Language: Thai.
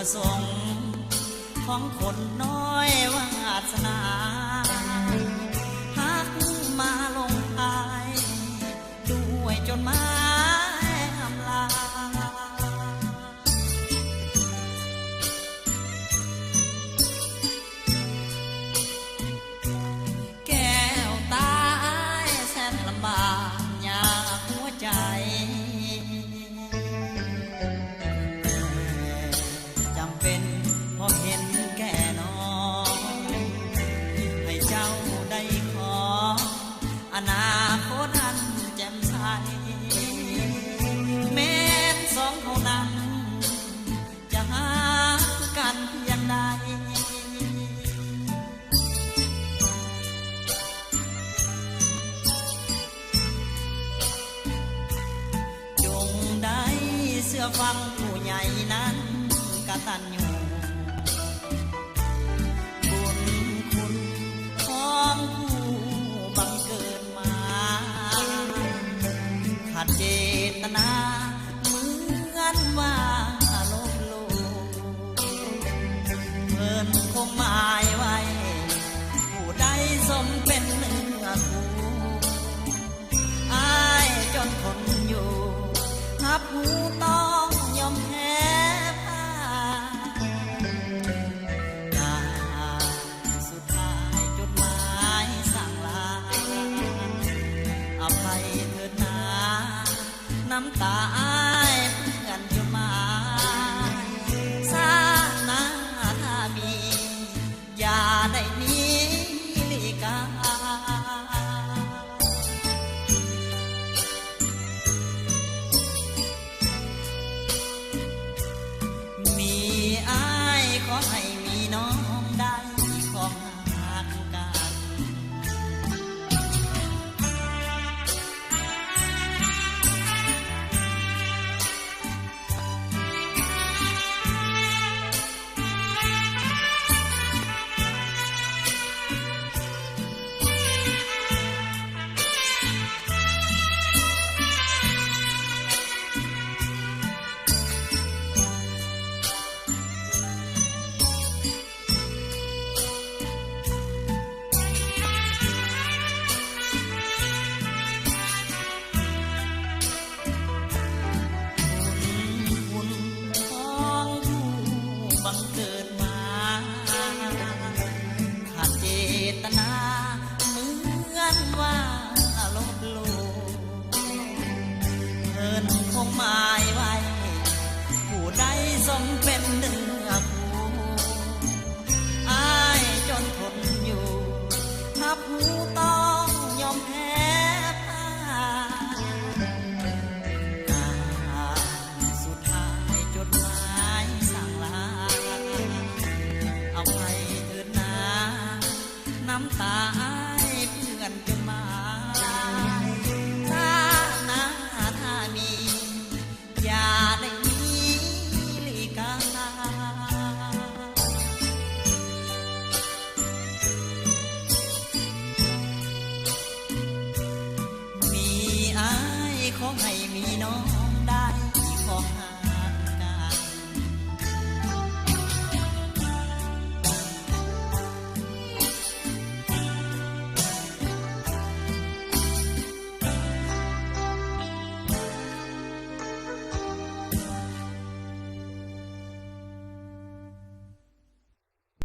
ประสงค์ของคนน้อยวาสนาหักมาลงอายด้วยจนไม้อำลาแก้วตายแสนลำบากยากหัวใจจำเป็นเพราะเห็นแก่น้องให้เจ้าได้ขออนาคตอันแจ่มใสแม้นสองเท่านั้นจะหากันเพียงใดจงได้เสื้อฟังผู้ใหญ่นั้นกตัญญูบุญคุณของผู้บังเกิดมาขาดเจตนาเหมือนว่าลบหลู่เพิ่นคงหมายไว้ผู้ใดสมเป็นเนื้อคู่อายจนทนอยู่หับหูต้องยอมแพ้พ่ายสุดท้ายจดหมายสั่งลาอภัยเถิดนาน้ำตาอ้ายเพื่อนจดหมายสานาถ้ามีอย่าได้หนีลีกามีอ้ายขอให้มีน้องได้ของหักกัน บุญของผู้บังเกิดมาขาดเจตนาเหมือนว่าลบหลู่เพิ่นคงหมายไว้ผู้ใดสมเป็นหนึ่ง